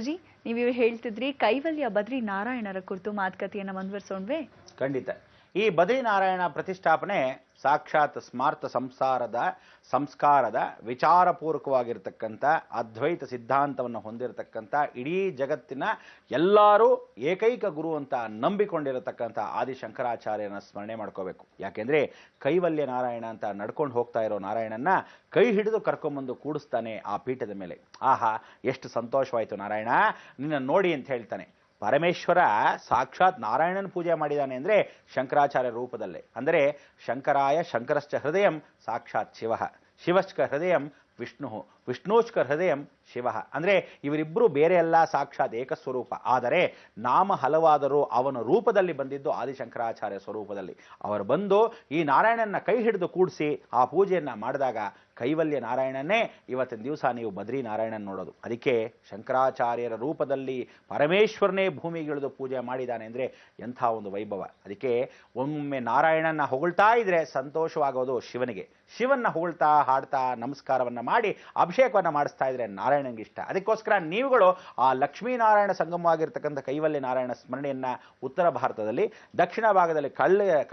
ಗುರುಜಿ, ನೀವು ಹೇಳ್ತಿದ್ರಿ ಕೈವಲ್ಯ ಬದ್ರಿ ನಾರಾಯಣರ ಕುರಿತು ಮಾತುಕತೆಯನ್ನು ಮುಂದುವರಿಸೋಣವೇ? ಖಂಡಿತ. ಈ ಬದ್ರಿನಾರಾಯಣ ಪ್ರತಿಷ್ಠಾಪನೆ ಸಾಕ್ಷಾತ್ ಸ್ಮಾರ್ಥ ಸಂಸ್ಕಾರದ ವಿಚಾರಪೂರ್ವಕವಾಗಿರ್ತಕ್ಕಂಥ ಅದ್ವೈತ ಸಿದ್ಧಾಂತವನ್ನು ಹೊಂದಿರತಕ್ಕಂಥ ಇಡೀ ಜಗತ್ತಿನ ಎಲ್ಲರೂ ಏಕೈಕ ಗುರು ಅಂತ ನಂಬಿಕೊಂಡಿರತಕ್ಕಂಥ ಆದಿಶಂಕರಾಚಾರ್ಯನ ಸ್ಮರಣೆ ಮಾಡ್ಕೋಬೇಕು. ಯಾಕೆಂದ್ರೆ ಕೈವಲ್ಯ ನಾರಾಯಣ ಅಂತ ನಡ್ಕೊಂಡು ಹೋಗ್ತಾ ಇರೋ ನಾರಾಯಣನ್ನ ಕೈ ಹಿಡಿದು ಕರ್ಕೊಂಬಂದು ಕೂಡಿಸ್ತಾನೆ ಆ ಪೀಠದ ಮೇಲೆ. ಆಹಾ, ಎಷ್ಟು ಸಂತೋಷವಾಯಿತು ನಾರಾಯಣ ನಿನ್ನ ನೋಡಿ ಅಂತ ಹೇಳ್ತಾನೆ. ಪರಮೇಶ್ವರ ಸಾಕ್ಷಾತ್ ನಾರಾಯಣನ ಪೂಜೆ ಮಾಡಿದ್ದಾನೆ ಅಂದರೆ ಶಂಕರಾಚಾರ್ಯ ರೂಪದಲ್ಲೇ. ಅಂದರೆ ಶಂಕರಾಯ ಶಂಕರಶ್ಚ ಹೃದಯಂ ಸಾಕ್ಷಾತ್ ಶಿವ, ಶಿವಶ್ಚ ಹೃದಯಂ ವಿಷ್ಣು, ವಿಷ್ಣುಶ್ಚ ಹೃದಯಂ ಶಿವ. ಅಂದರೆ ಇವರಿಬ್ಬರು ಬೇರೆ ಎಲ್ಲ ಸಾಕ್ಷಾತ್ ಏಕಸ್ವರೂಪ, ಆದರೆ ನಾಮ ಹಲವಾದರೂ ಅವನ ರೂಪದಲ್ಲಿ ಬಂದಿದ್ದು ಆದಿಶಂಕರಾಚಾರ್ಯ ಸ್ವರೂಪದಲ್ಲಿ. ಅವರು ಬಂದು ಈ ನಾರಾಯಣನ ಕೈ ಹಿಡಿದು ಕೂಡಿಸಿ ಆ ಪೂಜೆಯನ್ನು ಮಾಡಿದಾಗ ಕೈವಲ್ಯ ನಾರಾಯಣನೇ ಇವತ್ತಿನ ದಿವಸ ನೀವು ಬದ್ರಿ ನಾರಾಯಣನ್ ನೋಡೋದು. ಅದಕ್ಕೆ ಶಂಕರಾಚಾರ್ಯರ ರೂಪದಲ್ಲಿ ಪರಮೇಶ್ವರನೇ ಭೂಮಿಗಿಳಿದು ಪೂಜೆ ಮಾಡಿದ್ದಾನೆ ಅಂದರೆ ಎಂಥ ಒಂದು ವೈಭವ. ಅದಕ್ಕೆ ಒಮ್ಮೆ ನಾರಾಯಣನ ಹೊಗಳ್ತಾ ಇದ್ರೆ ಸಂತೋಷವಾಗೋದು ಶಿವನಿಗೆ. ಶಿವನ್ನ ಹೊಗಳ್ತಾ ಹಾಡ್ತಾ ನಮಸ್ಕಾರವನ್ನು ಮಾಡಿ ಅಭಿಷೇಕವನ್ನು ಮಾಡಿಸ್ತಾ ಇದ್ರೆ ನಾರಾಯಣನಿಗೆ ಇಷ್ಟ. ಅದಕ್ಕೋಸ್ಕರ ನೀವುಗಳು ಆ ಲಕ್ಷ್ಮೀನಾರಾಯಣ ಸಂಗಮವಾಗಿರ್ತಕ್ಕಂಥ ಕೈವಲ್ಯ ನಾರಾಯಣ ಸ್ಮರಣೆಯನ್ನ ಉತ್ತರ ಭಾರತದಲ್ಲಿ, ದಕ್ಷಿಣ ಭಾಗದಲ್ಲಿ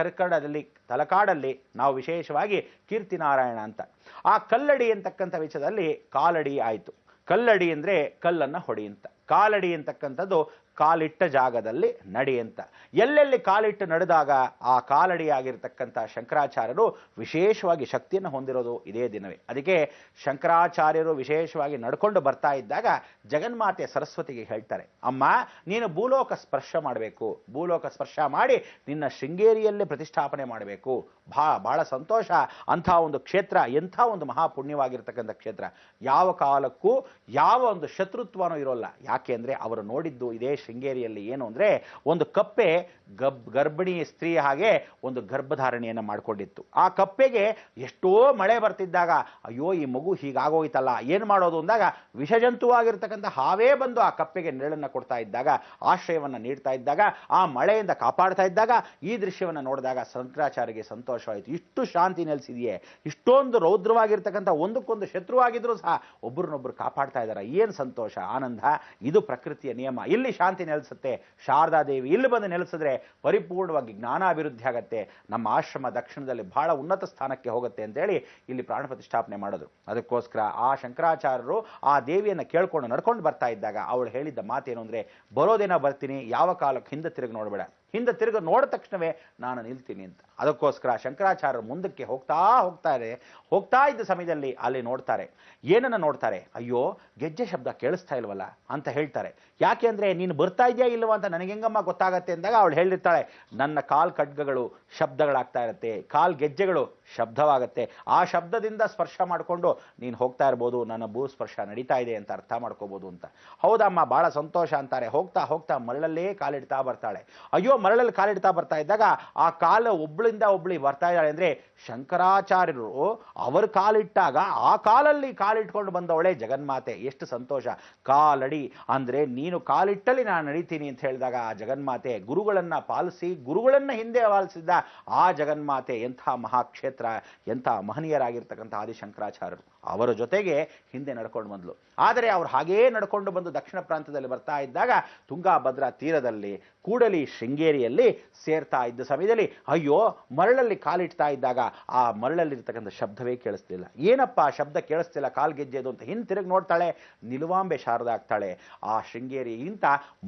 ಕರ್ಕಡದಲ್ಲಿ, ತಲಕಾಡಲ್ಲಿ ನಾವು ವಿಶೇಷವಾಗಿ ಕೀರ್ತಿ ನಾರಾಯಣ ಅಂತ. ಆ ಕಲ್ಲಡಿ ಅಂತಕ್ಕಂಥ ವಿಷಯದಲ್ಲಿ ಕಾಲಡಿ ಆಯಿತು. ಕಲ್ಲಡಿ ಅಂದರೆ ಕಲ್ಲನ್ನು ಹೊಡಿ ಅಂತ, ಕಾಲಡಿ ಅಂತಕ್ಕಂಥದ್ದು ಕಾಲಿಟ್ಟ ಜಾಗದಲ್ಲಿ ನಡಿ ಅಂತ. ಎಲ್ಲೆಲ್ಲಿ ಕಾಲಿಟ್ಟು ನಡೆದಾಗ ಆ ಕಾಲಡಿ ಆಗಿರ್ತಕ್ಕಂಥ ಶಂಕರಾಚಾರ್ಯರು ವಿಶೇಷವಾಗಿ ಶಕ್ತಿಯನ್ನು ಹೊಂದಿರೋದು ಇದೇ ದಿನವೇ. ಅದಕ್ಕೆ ಶಂಕರಾಚಾರ್ಯರು ವಿಶೇಷವಾಗಿ ನಡ್ಕೊಂಡು ಬರ್ತಾ ಇದ್ದಾಗ ಜಗನ್ಮಾತೆ ಸರಸ್ವತಿಗೆ ಹೇಳ್ತಾರೆ, ಅಮ್ಮ ನೀನು ಭೂಲೋಕ ಸ್ಪರ್ಶ ಮಾಡಬೇಕು, ಭೂಲೋಕ ಸ್ಪರ್ಶ ಮಾಡಿ ನಿನ್ನ ಶೃಂಗೇರಿಯಲ್ಲೇ ಪ್ರತಿಷ್ಠಾಪನೆ ಮಾಡಬೇಕು. ಬಹಳ ಸಂತೋಷ. ಅಂಥ ಒಂದು ಕ್ಷೇತ್ರ ಎಂಥ ಒಂದು ಮಹಾಪುಣ್ಯವಾಗಿರ್ತಕ್ಕಂಥ ಕ್ಷೇತ್ರ. ಯಾವ ಕಾಲಕ್ಕೂ ಯಾವ ಒಂದು ಶತ್ರುತ್ವನೂ ಇರೋಲ್ಲ. ಯಾಕೆ ಅಂದರೆ ಅವರು ನೋಡಿದ್ದು ಇದೇ ಶೃಂಗೇರಿಯಲ್ಲಿ. ಏನು ಅಂದರೆ ಒಂದು ಕಪ್ಪೆ ಗರ್ಭಿಣಿ ಸ್ತ್ರೀ ಹಾಗೆ ಒಂದು ಗರ್ಭಧಾರಣೆಯನ್ನು ಮಾಡಿಕೊಂಡಿತ್ತು. ಆ ಕಪ್ಪೆಗೆ ಎಷ್ಟೋ ಮಳೆ ಬರ್ತಿದ್ದಾಗ ಅಯ್ಯೋ ಈ ಮಗು ಹೀಗಾಗೋಯ್ತಲ್ಲ ಏನು ಮಾಡೋದು ಅಂದಾಗ ವಿಷಜಂತುವಾಗಿರ್ತಕ್ಕಂಥ ಹಾವೇ ಬಂದು ಆ ಕಪ್ಪೆಗೆ ನೆರಳನ್ನು ಕೊಡ್ತಾ ಇದ್ದಾಗ, ಆಶ್ರಯವನ್ನು ನೀಡ್ತಾ ಇದ್ದಾಗ, ಆ ಮಳೆಯಿಂದ ಕಾಪಾಡ್ತಾ ಇದ್ದಾಗ ಈ ದೃಶ್ಯವನ್ನು ನೋಡಿದಾಗ ಶಂಕರಾಚಾರ್ಯರಿಗೆ ಸಂತೋಷವಾಯಿತು. ಇಷ್ಟು ಶಾಂತಿ ನೆಲೆಸಿದೆಯೇ, ಇಷ್ಟೊಂದು ರೌದ್ರವಾಗಿರ್ತಕ್ಕಂಥ ಒಂದಕ್ಕೊಂದು ಶತ್ರುವಾಗಿದ್ರೂ ಸಹ ಒಬ್ಬರನ್ನೊಬ್ಬರು ಕಾಪಾಡ್ತಾ ಇದ್ದಾರೆ. ಏನು ಸಂತೋಷ, ಆನಂದ. ಇದು ಪ್ರಕೃತಿಯ ನಿಯಮ. ಇಲ್ಲಿ ಶಾಂತಿ ನೆಲೆಸುತ್ತೆ. ಶಾರದಾದೇವಿ ಇಲ್ಲಿ ಬಂದು ನೆಲೆಸಿದ್ರೆ ಪರಿಪೂರ್ಣವಾಗಿ ಜ್ಞಾನಾಭಿವೃದ್ಧಿ ಆಗತ್ತೆ. ನಮ್ಮ ಆಶ್ರಮ ದಕ್ಷಿಣದಲ್ಲಿ ಬಹಳ ಉನ್ನತ ಸ್ಥಾನಕ್ಕೆ ಹೋಗುತ್ತೆ ಅಂತೇಳಿ ಇಲ್ಲಿ ಪ್ರಾಣ ಪ್ರತಿಷ್ಠಾಪನೆ ಮಾಡಿದ್ರು. ಅದಕ್ಕೋಸ್ಕರ ಆ ಶಂಕರಾಚಾರ್ಯರು ಆ ದೇವಿಯನ್ನು ಕೇಳ್ಕೊಂಡು ನಡ್ಕೊಂಡು ಬರ್ತಾ ಇದ್ದಾಗ ಅವಳು ಹೇಳಿದ್ದ ಮಾತೇನು ಅಂದರೆ, ಬರೋದೇನ ಬರ್ತೀನಿ, ಯಾವ ಕಾಲಕ್ಕೆ ಹಿಂದೆ ತಿರುಗಿ ನೋಡಬೇಡ, ಹಿಂದೆ ತಿರುಗಿ ನೋಡಿದ ತಕ್ಷಣವೇ ನಾನು ನಿಲ್ತೀನಿ ಅಂತ. ಅದಕ್ಕೋಸ್ಕರ ಶಂಕರಾಚಾರ್ಯರು ಮುಂದಕ್ಕೆ ಹೋಗ್ತಾ ಇದ್ದ ಸಮಯದಲ್ಲಿ ಅಲ್ಲಿ ನೋಡ್ತಾರೆ. ಏನನ್ನ ನೋಡ್ತಾರೆ? ಅಯ್ಯೋ ಗೆಜ್ಜೆ ಶಬ್ದ ಕೇಳಿಸ್ತಾ ಇಲ್ವಲ್ಲ ಅಂತ ಹೇಳ್ತಾರೆ. ಯಾಕೆ ಅಂದರೆ ನೀನು ಬರ್ತಾ ಇದೆಯಾ ಇಲ್ವಾ ಅಂತ ನನಗೆ ಹೆಂಗಮ್ಮ ಗೊತ್ತಾಗತ್ತೆ ಅಂದಾಗ ಅವಳು ಹೇಳಿರ್ತಾಳೆ, ನನ್ನ ಕಾಲ್ ಖಡ್ಗಗಳು ಶಬ್ದಗಳಾಗ್ತಾ ಇರುತ್ತೆ, ಕಾಲ್ ಗೆಜ್ಜೆಗಳು ಶಬ್ದವಾಗತ್ತೆ, ಆ ಶಬ್ದದಿಂದ ಸ್ಪರ್ಶ ಮಾಡಿಕೊಂಡು ನೀನು ಹೋಗ್ತಾ ಇರ್ಬೋದು, ನನ್ನ ಭೂ ಸ್ಪರ್ಶ ನಡೀತಾ ಇದೆ ಅಂತ ಅರ್ಥ ಮಾಡ್ಕೋಬೋದು ಅಂತ. ಹೌದಮ್ಮ ಬಹಳ ಸಂತೋಷ ಅಂತಾರೆ. ಹೋಗ್ತಾ ಹೋಗ್ತಾ ಮರಳಲ್ಲೇ ಕಾಲಿಡ್ತಾ ಬರ್ತಾಳೆ. ಅಯ್ಯೋ ಮರಳಲ್ಲಿ ಕಾಲಿಡ್ತಾ ಬರ್ತಾ ಇದ್ದಾಗ ಆ ಕಾಲು ಒಬ್ಳಿಂದ ಒಬ್ಳಿ ಬರ್ತಾ ಇದ್ದಾಳೆ ಅಂದರೆ ಶಂಕರಾಚಾರ್ಯರು ಅವರು ಕಾಲಿಟ್ಟಾಗ ಆ ಕಾಲಲ್ಲಿ ಕಾಲಿಟ್ಕೊಂಡು ಬಂದವಳೆ ಜಗನ್ಮಾತೆ. ಎಷ್ಟು ಸಂತೋಷ. ಕಾಲಡಿ ಅಂದರೆ ನೀನು ಕಾಲಿಟ್ಟಲ್ಲಿ ನಾನು ನಡೀತೀನಿ ಅಂತ ಹೇಳಿದಾಗ ಆ ಜಗನ್ಮಾತೆ ಗುರುಗಳನ್ನ ಪಾಲಿಸಿ ಗುರುಗಳನ್ನ ಹಿಂದೆ ಪಾಲಿಸಿದ್ದ ಆ ಜಗನ್ಮಾತೆ ಎಂಥ ಮಹಾಕ್ಷೇತ್ರ, ಎಂಥ ಮಹನೀಯರಾಗಿರ್ತಕ್ಕಂಥ ಆದಿಶಂಕರಾಚಾರ್ಯರು ಅವರ ಜೊತೆಗೆ ಹಿಂದೆ ನಡ್ಕೊಂಡು ಬಂದ್ಲು. ಆದರೆ ಅವ್ರು ಹಾಗೇ ನಡ್ಕೊಂಡು ಬಂದು ದಕ್ಷಿಣ ಪ್ರಾಂತ್ಯದಲ್ಲಿ ಬರ್ತಾ ಇದ್ದಾಗ ತುಂಗಾಭದ್ರಾ ತೀರದಲ್ಲಿ ಕೂಡಲಿ ಶೃಂಗೇರಿಯಲ್ಲಿ ಸೇರ್ತಾ ಇದ್ದ ಸಮಯದಲ್ಲಿ ಅಯ್ಯೋ ಮರಳಲ್ಲಿ ಕಾಲಿಡ್ತಾ ಇದ್ದಾಗ ಆ ಮರಳಲ್ಲಿರ್ತಕ್ಕಂಥ ಶಬ್ದವೇ ಕೇಳಿಸ್ತಿಲ್ಲ. ಏನಪ್ಪ ಶಬ್ದ ಕೇಳಿಸ್ತಿಲ್ಲ, ಕಾಲ್ಗೆಜ್ಜೆದು ಅಂತ ಹಿಂದೆ ತಿರುಗಿ ನೋಡ್ತಾಳೆ. ನಿಲುವಾಂಬೆ ಶಾರದಾ ಆಗ್ತಾಳೆ. ಆ ಶೃಂಗೇರಿಗಿಂತ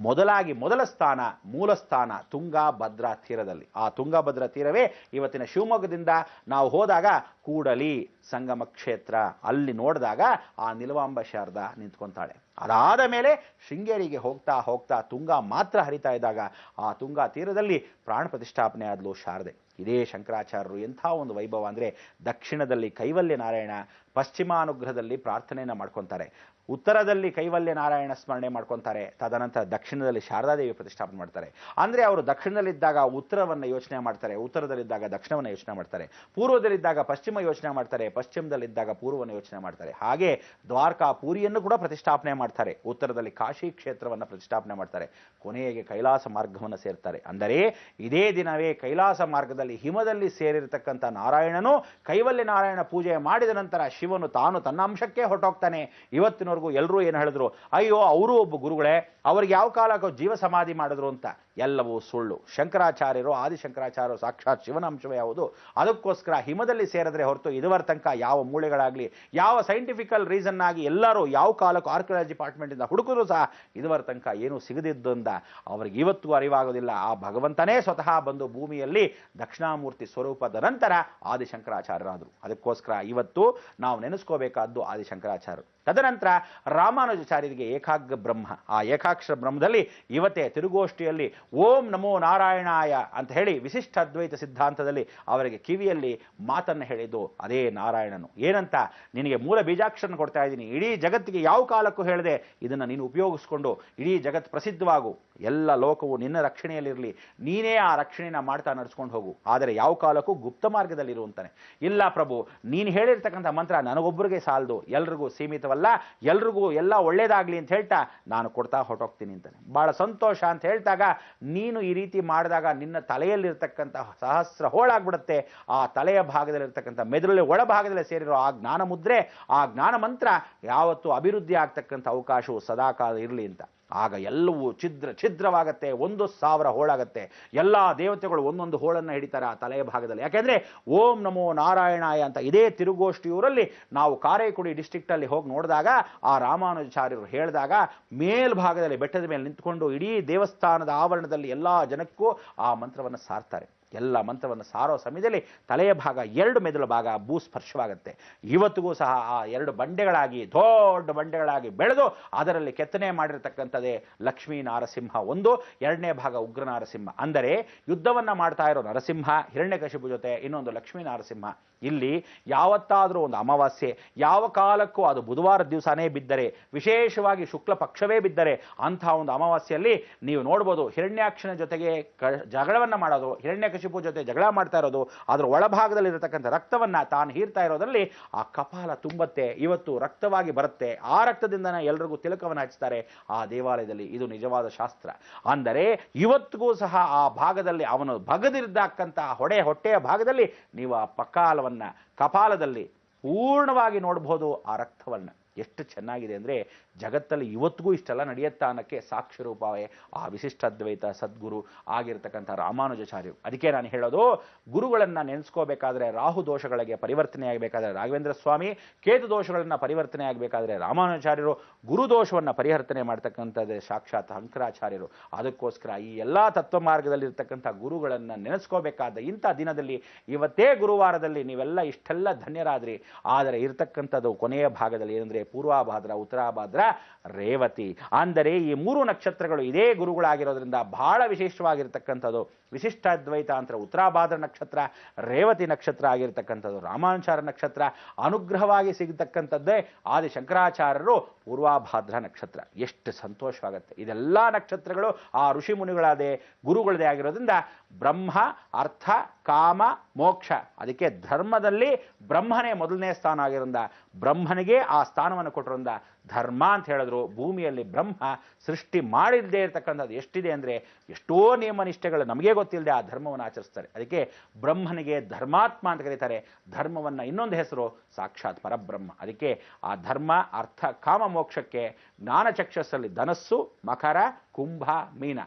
ಮೊದಲ ಸ್ಥಾನ, ಮೂಲ ಸ್ಥಾನ ತುಂಗಾಭದ್ರಾ ತೀರದಲ್ಲಿ. ಆ ತುಂಗಾಭದ್ರಾ ತೀರವೇ ಇವತ್ತಿನ ಶಿವಮೊಗ್ಗದಿಂದ ನಾವು ಹೋದಾಗ ಕೂಡಲಿ ಸಂಗಮ ಕ್ಷೇತ್ರ. ಅಲ್ಲಿ ನೋಡಿದಾಗ ಆ ನಿಲುವಾಂಬ ಶಾರದಾ ನಿಂತ್ಕೊಂತಾಳೆ. ಅದಾದ ಮೇಲೆ ಶೃಂಗೇರಿಗೆ ಹೋಗ್ತಾ ಹೋಗ್ತಾ ತುಂಗಾ ಮಾತ್ರ ಹರಿತಾ ಇದ್ದಾಗ ಆ ತುಂಗಾ ತೀರದಲ್ಲಿ ಪ್ರಾಣ ಪ್ರತಿಷ್ಠಾಪನೆ ಆದಲು ಶಾರದೆ. ಇದೇ ಶಂಕರಾಚಾರ್ಯರು ಎಂಥ ಒಂದು ವೈಭವ ಅಂದರೆ, ದಕ್ಷಿಣದಲ್ಲಿ ಕೈವಲ್ಯ ನಾರಾಯಣ, ಪಶ್ಚಿಮಾನುಗ್ರಹದಲ್ಲಿ ಪ್ರಾರ್ಥನೆಯನ್ನು ಮಾಡ್ಕೊತಾರೆ, ಉತ್ತರದಲ್ಲಿ ಕೈವಲ್ಯ ನಾರಾಯಣ ಸ್ಮರಣೆ ಮಾಡ್ಕೊತಾರೆ, ತದನಂತರ ದಕ್ಷಿಣದಲ್ಲಿ ಶಾರದಾದೇವಿ ಪ್ರತಿಷ್ಠಾಪನೆ ಮಾಡ್ತಾರೆ. ಅಂದರೆ ಅವರು ದಕ್ಷಿಣದಲ್ಲಿದ್ದಾಗ ಉತ್ತರವನ್ನು ಯೋಚನೆ ಮಾಡ್ತಾರೆ, ಉತ್ತರದಲ್ಲಿದ್ದಾಗ ದಕ್ಷಿಣವನ್ನು ಯೋಚನೆ ಮಾಡ್ತಾರೆ, ಪೂರ್ವದಲ್ಲಿದ್ದಾಗ ಪಶ್ಚಿಮ ಯೋಚನೆ ಮಾಡ್ತಾರೆ, ಪಶ್ಚಿಮದಲ್ಲಿದ್ದಾಗ ಪೂರ್ವವನ್ನು ಯೋಚನೆ ಮಾಡ್ತಾರೆ. ಹಾಗೆ ದ್ವಾರಕಾ ಪೂರಿಯನ್ನು ಕೂಡ ಪ್ರತಿಷ್ಠಾಪನೆ ಮಾಡ್ತಾರೆ, ಉತ್ತರದಲ್ಲಿ ಕಾಶಿ ಕ್ಷೇತ್ರವನ್ನು ಪ್ರತಿಷ್ಠಾಪನೆ ಮಾಡ್ತಾರೆ, ಕೊನೆಗೆ ಕೈಲಾಸ ಮಾರ್ಗವನ್ನು ಸೇರ್ತಾರೆ. ಅಂದರೆ ಇದೇ ದಿನವೇ ಕೈಲಾಸ ಮಾರ್ಗದಲ್ಲಿ ಭಾಗದಲ್ಲಿ ಹಿಮದಲ್ಲಿ ಸೇರಿರತಕ್ಕಂಥ ನಾರಾಯಣನು ಕೈವಲ್ಯ ನಾರಾಯಣ ಪೂಜೆ ಮಾಡಿದ ನಂತರ ಶಿವನು ತಾನು ತನ್ನ ಅಂಶಕ್ಕೆ ಹೊರಟೋಗ್ತಾನೆ. ಇವತ್ತಿನವರೆಗೂ ಎಲ್ಲರೂ ಏನು ಹೇಳಿದ್ರು, ಅಯ್ಯೋ ಅವರು ಒಬ್ಬ ಗುರುಗಳೇ, ಅವ್ರಿಗೆ ಯಾವ ಕಾಲಕ್ಕೂ ಜೀವ ಸಮಾಧಿ ಮಾಡಿದ್ರು ಅಂತ. ಎಲ್ಲವೂ ಸುಳ್ಳು. ಶಂಕರಾಚಾರ್ಯರು, ಆದಿಶಂಕರಾಚಾರ್ಯರು ಸಾಕ್ಷಾತ್ ಶಿವನ ಅಂಶವೇ ಯಾವುದು. ಅದಕ್ಕೋಸ್ಕರ ಹಿಮದಲ್ಲಿ ಸೇರಿದ್ರೆ ಹೊರತು ಇದುವರ ತನಕ ಯಾವ ಮೂಳೆಗಳಾಗಲಿ, ಯಾವ ಸೈಂಟಿಫಿಕಲ್ ರೀಸನ್ ಆಗಿ ಎಲ್ಲರೂ ಯಾವ ಕಾಲಕ್ಕೂ ಆರ್ಕಿಯಾಲಜಿ ಡಿಪಾರ್ಟ್ಮೆಂಟಿಂದ ಹುಡುಕಿದ್ರು ಸಹ ಇದುವರ ತನಕ ಏನೂ ಸಿಗದಿದ್ದರಿಂದ ಅವ್ರಿಗೆ ಇವತ್ತಿಗೂ ಅರಿವಾಗೋದಿಲ್ಲ. ಆ ಭಗವಂತನೇ ಸ್ವತಃ ಬಂದು ಭೂಮಿಯಲ್ಲಿ ದಕ್ಷಿಣಾಮೂರ್ತಿ ಸ್ವರೂಪದ ನಂತರ ಆದಿಶಂಕರಾಚಾರ್ಯರಾದರು. ಅದಕ್ಕೋಸ್ಕರ ಇವತ್ತು ನಾವು ನೆನೆಸ್ಕೋಬೇಕಾದ್ದು ಆದಿಶಂಕರಾಚಾರ್ಯರು. ತದನಂತರ ರಾಮಾನುಜಾಚಾರ್ಯರಿಗೆ ಏಕಾಗ್ರ ಬ್ರಹ್ಮ, ಆ ಏಕಾಕ್ಷರ ಬ್ರಹ್ಮದಲ್ಲಿ ಇವತ್ತೇ ತಿರುಗೋಷ್ಠಿಯಲ್ಲಿ ಓಂ ನಮೋ ನಾರಾಯಣಾಯ ಅಂತ ಹೇಳಿ ವಿಶಿಷ್ಟ ಅದ್ವೈತ ಸಿದ್ಧಾಂತದಲ್ಲಿ ಅವರಿಗೆ ಕಿವಿಯಲ್ಲಿ ಮಾತನ್ನು ಹೇಳಿದ್ದು ಅದೇ ನಾರಾಯಣನು. ಏನಂತ, ನಿನಗೆ ಮೂಲ ಬೀಜಾಕ್ಷರನ ಕೊಡ್ತಾ ಇದ್ದೀನಿ, ಇಡೀ ಜಗತ್ತಿಗೆ ಯಾವ ಕಾಲಕ್ಕೂ ಹೇಳಿದೆ, ಇದನ್ನು ನೀನು ಉಪಯೋಗಿಸ್ಕೊಂಡು ಇಡೀ ಜಗತ್ತು ಪ್ರಸಿದ್ಧವಾಗು, ಎಲ್ಲ ಲೋಕವು ನಿನ್ನ ರಕ್ಷಣೆಯಲ್ಲಿರಲಿ, ನೀನೇ ಆ ರಕ್ಷಣೆನ ಮಾಡ್ತಾ ನಡೆಸ್ಕೊಂಡು ಹೋಗು, ಆದರೆ ಯಾವ ಕಾಲಕ್ಕೂ ಗುಪ್ತ ಮಾರ್ಗದಲ್ಲಿರು ಅಂತಾನೆ. ಇಲ್ಲ ಪ್ರಭು, ನೀನು ಹೇಳಿರ್ತಕ್ಕಂಥ ಮಂತ್ರ ನನಗೊಬ್ಬರಿಗೆ ಸಾಲದು, ಎಲ್ರಿಗೂ ಸೀಮಿತವಲ್ಲ, ಎಲ್ರಿಗೂ ಎಲ್ಲ ಒಳ್ಳೇದಾಗ್ಲಿ ಅಂತ ಹೇಳ್ತಾ ನಾನು ಕೊಡ್ತಾ ಹೊರಟೋಗ್ತೀನಿ ಅಂತಾನೆ. ಬಹಳ ಸಂತೋಷ ಅಂತ ಹೇಳ್ತಾಗ, ನೀನು ಈ ರೀತಿ ಮಾಡಿದಾಗ ನಿನ್ನ ತಲೆಯಲ್ಲಿರ್ತಕ್ಕಂಥ ಸಹಸ್ರ ಹೋಳಾಗ್ಬಿಡುತ್ತೆ. ಆ ತಲೆಯ ಭಾಗದಲ್ಲಿರ್ತಕ್ಕಂಥ ಮೆದುಳಲ್ಲಿ ಒಳಭಾಗದಲ್ಲಿ ಸೇರಿರೋ ಆ ಜ್ಞಾನ ಮುದ್ರೆ, ಆ ಜ್ಞಾನ ಮಂತ್ರ ಯಾವತ್ತೂ ಅಭಿವೃದ್ಧಿ ಆಗ್ತಕ್ಕಂಥ ಅವಕಾಶವು ಸದಾಕಾಲ ಇರಲಿ ಅಂತ. ಆಗ ಎಲ್ಲವೂ ಛಿದ್ರವಾಗತ್ತೆ, 1,000 ಹೋಳಾಗತ್ತೆ. ಎಲ್ಲ ದೇವತೆಗಳು ಒಂದೊಂದು ಹೋಳನ್ನು ಹಿಡಿತಾರೆ ಆ ತಲೆಯ ಭಾಗದಲ್ಲಿ. ಯಾಕೆಂದ್ರೆ ಓಂ ನಮೋ ನಾರಾಯಣಾಯ ಅಂತ ಇದೇ ತಿರುಗೋಷ್ಠಿಯೂರಲ್ಲಿ ನಾವು ಕಾರೈಕುಡಿ ಡಿಸ್ಟ್ರಿಕ್ಟ್ ಅಲ್ಲಿ ಹೋಗಿ ನೋಡಿದಾಗ ಆ ರಾಮಾನುಜಾಚಾರ್ಯರು ಹೇಳಿದಾಗ ಮೇಲ್ಭಾಗದಲ್ಲಿ ಬೆಟ್ಟದ ಮೇಲೆ ನಿಂತ್ಕೊಂಡು ಇಡೀ ದೇವಸ್ಥಾನದ ಆವರಣದಲ್ಲಿ ಎಲ್ಲ ಜನಕ್ಕೂ ಆ ಮಂತ್ರವನ್ನು ಸಾರ್ತಾರೆ. ಎಲ್ಲ ಮಂತ್ರವನ್ನು ಸಾರೋ ಸಮಯದಲ್ಲಿ ತಲೆಯ ಭಾಗ 2 ಮೆದುಳ ಭಾಗ ಭೂಸ್ಪರ್ಶವಾಗುತ್ತೆ. ಇವತ್ತಿಗೂ ಸಹ ಆ 2 ಬಂಡೆಗಳಾಗಿ ದೊಡ್ಡ ಬಂಡೆಗಳಾಗಿ ಬೆಳೆದು ಅದರಲ್ಲಿ ಕೆತ್ತನೆ ಮಾಡಿರತಕ್ಕಂಥದ್ದೇ ಲಕ್ಷ್ಮೀ ನಾರಸಿಂಹ ಒಂದು, 2ನೇ ಭಾಗ ಉಗ್ರ ನಾರಸಿಂಹ. ಅಂದರೆ ಯುದ್ಧವನ್ನ ಮಾಡ್ತಾ ಇರೋ ನರಸಿಂಹ ಹಿರಣ್ಯಕಶಿಪು ಜೊತೆ ಇನ್ನೊಂದು ಲಕ್ಷ್ಮೀ ನಾರಸಿಂಹ. ಇಲ್ಲಿ ಯಾವತ್ತಾದರೂ ಒಂದು ಅಮಾವಾಸ್ಯೆ, ಯಾವ ಕಾಲಕ್ಕೂ ಅದು ಬುಧವಾರ ದಿವಸನೇ ಬಿದ್ದರೆ, ವಿಶೇಷವಾಗಿ ಶುಕ್ಲ ಪಕ್ಷವೇ ಬಿದ್ದರೆ, ಅಂಥ ಒಂದು ಅಮಾವಾಸ್ಯೆಯಲ್ಲಿ ನೀವು ನೋಡ್ಬೋದು ಹಿರಣ್ಯಾಕ್ಷನ ಜೊತೆಗೆ ಜಗಳವನ್ನ ಮಾಡೋದು, ಹಿರಣ್ಯಕಶಿಪು ಜೊತೆ ಜಗಳ ಮಾಡ್ತಾ ಇರೋದು, ಅದರ ಒಳಭಾಗದಲ್ಲಿ ಇರತಕ್ಕಂಥ ರಕ್ತವನ್ನ ತಾನು ಹೀರ್ತಾ ಇರೋದ್ರಲ್ಲಿ ಆ ಕಪಾಲ ತುಂಬತ್ತೆ, ಇವತ್ತು ರಕ್ತವಾಗಿ ಬರುತ್ತೆ. ಆ ರಕ್ತದಿಂದನೇ ಎಲ್ರಿಗೂ ತಿಲಕವನ್ನು ಹಚ್ತಾರೆ ಆ ದೇವಾಲಯದಲ್ಲಿ. ಇದು ನಿಜವಾದ ಶಾಸ್ತ್ರ. ಅಂದರೆ ಇವತ್ತಿಗೂ ಸಹ ಆ ಭಾಗದಲ್ಲಿ ಅವನು ಬಗದಿರ್ತಕ್ಕಂಥ ಹೊಟ್ಟೆಯ ಭಾಗದಲ್ಲಿ ನೀವು ಆ ಕಪಾಲದಲ್ಲಿ ಪೂರ್ಣವಾಗಿ ನೋಡಬಹುದು ಆ ರಕ್ತವನ್ನ. ಎಷ್ಟು ಚೆನ್ನಾಗಿದೆ ಅಂದರೆ ಜಗತ್ತಲ್ಲಿ ಇವತ್ತಿಗೂ ಇಷ್ಟೆಲ್ಲ ನಡೆಯುತ್ತಾ ಅನ್ನೋಕ್ಕೆ ಸಾಕ್ಷಿ ರೂಪವೇ ಆ ವಿಶಿಷ್ಟಾದ್ವೈತ ಸದ್ಗುರು ಆಗಿರ್ತಕ್ಕಂಥ ರಾಮಾನುಜಾಚಾರ್ಯರು. ಅದಕ್ಕೆ ನಾನು ಹೇಳೋದು, ಗುರುಗಳನ್ನು ನೆನೆಸ್ಕೋಬೇಕಾದ್ರೆ ರಾಹು ದೋಷಗಳಿಗೆ ಪರಿವರ್ತನೆ ಆಗಬೇಕಾದ್ರೆ ರಾಘವೇಂದ್ರ ಸ್ವಾಮಿ, ಕೇತು ದೋಷಗಳನ್ನು ಪರಿವರ್ತನೆ ಆಗಬೇಕಾದ್ರೆ ರಾಮಾನುಜಾಚಾರ್ಯರು, ಗುರು ದೋಷವನ್ನು ಪರಿವರ್ತನೆ ಮಾಡ್ತಕ್ಕಂಥದ್ದೇ ಸಾಕ್ಷಾತ್ ಶಂಕರಾಚಾರ್ಯರು. ಅದಕ್ಕೋಸ್ಕರ ಈ ಎಲ್ಲ ತತ್ವ ಮಾರ್ಗದಲ್ಲಿರ್ತಕ್ಕಂಥ ಗುರುಗಳನ್ನು ನೆನೆಸ್ಕೋಬೇಕಾದ ಇಂಥ ದಿನದಲ್ಲಿ, ಇವತ್ತೇ ಗುರುವಾರದಲ್ಲಿ ನೀವೆಲ್ಲ ಇಷ್ಟೆಲ್ಲ ಧನ್ಯರಾದ್ರಿ. ಆದರೆ ಇರತಕ್ಕಂಥದ್ದು ಕೊನೆಯ ಭಾಗದಲ್ಲಿ ಏನಂದ್ರೆ ಪೂರ್ವಾಭಾದ್ರ, ಉತ್ತರಾಭಾದ್ರ, ರೇವತಿ. ಅಂದರೆ ಈ 3 ನಕ್ಷತ್ರಗಳು ಇದೇ ಗುರುಗಳಾಗಿರೋದ್ರಿಂದ ಬಹಳ ವಿಶೇಷವಾಗಿರ್ತಕ್ಕಂಥದ್ದು. ವಿಶಿಷ್ಟಾದ್ವೈತ ಅಂತ ಉತ್ತರಾಭಾದ್ರ ನಕ್ಷತ್ರ, ರೇವತಿ ನಕ್ಷತ್ರ ಆಗಿರ್ತಕ್ಕಂಥದ್ದು ರಾಮಾನುಜಾಚಾರ್ಯ ನಕ್ಷತ್ರ. ಅನುಗ್ರಹವಾಗಿ ಸಿಗತಕ್ಕಂಥದ್ದೇ ಆದಿಶಂಕರಾಚಾರ್ಯರು ಪೂರ್ವಾಭಾದ್ರ ನಕ್ಷತ್ರ. ಎಷ್ಟು ಸಂತೋಷವಾಗುತ್ತೆ. ಇದೆಲ್ಲ ನಕ್ಷತ್ರಗಳು ಆ ಋಷಿ ಮುನಿಗಳದೇ ಗುರುಗಳದೇ ಆಗಿರೋದ್ರಿಂದ ಬ್ರಹ್ಮ, ಅರ್ಥ, ಕಾಮ, ಮೋಕ್ಷ. ಅದಕ್ಕೆ ಧರ್ಮದಲ್ಲಿ ಬ್ರಹ್ಮನೇ ಮೊದಲನೇ ಸ್ಥಾನ ಆಗಿರೋದ್ರಿಂದ ಬ್ರಹ್ಮನಿಗೆ ಆ ಸ್ಥಾನವನ್ನು ಕೊಟ್ಟಿರೋದ್ರಿಂದ ಧರ್ಮ ಅಂತ ಹೇಳಿದ್ರು. ಭೂಮಿಯಲ್ಲಿ ಬ್ರಹ್ಮ ಸೃಷ್ಟಿ ಮಾಡಿಲ್ಲದೆ ಇರತಕ್ಕಂಥದ್ದು ಎಷ್ಟಿದೆ ಅಂದರೆ ಎಷ್ಟೋ ನಿಯಮ ನಿಷ್ಠೆಗಳು ನಮಗೆ ಗೊತ್ತಿಲ್ಲದೆ ಆ ಧರ್ಮವನ್ನು ಆಚರಿಸ್ತಾರೆ. ಅದಕ್ಕೆ ಬ್ರಹ್ಮನಿಗೆ ಧರ್ಮಾತ್ಮ ಅಂತ ಕರೀತಾರೆ. ಧರ್ಮವನ್ನು ಇನ್ನೊಂದು ಹೆಸರು ಸಾಕ್ಷಾತ್ ಪರಬ್ರಹ್ಮ. ಅದಕ್ಕೆ ಆ ಧರ್ಮ, ಅರ್ಥ, ಕಾಮ, ಮೋಕ್ಷಕ್ಕೆ ಜ್ಞಾನಚಕ್ಷಸ್ಸಲ್ಲಿ ಧನಸ್ಸು, ಮಕರ, ಕುಂಭ, ಮೀನ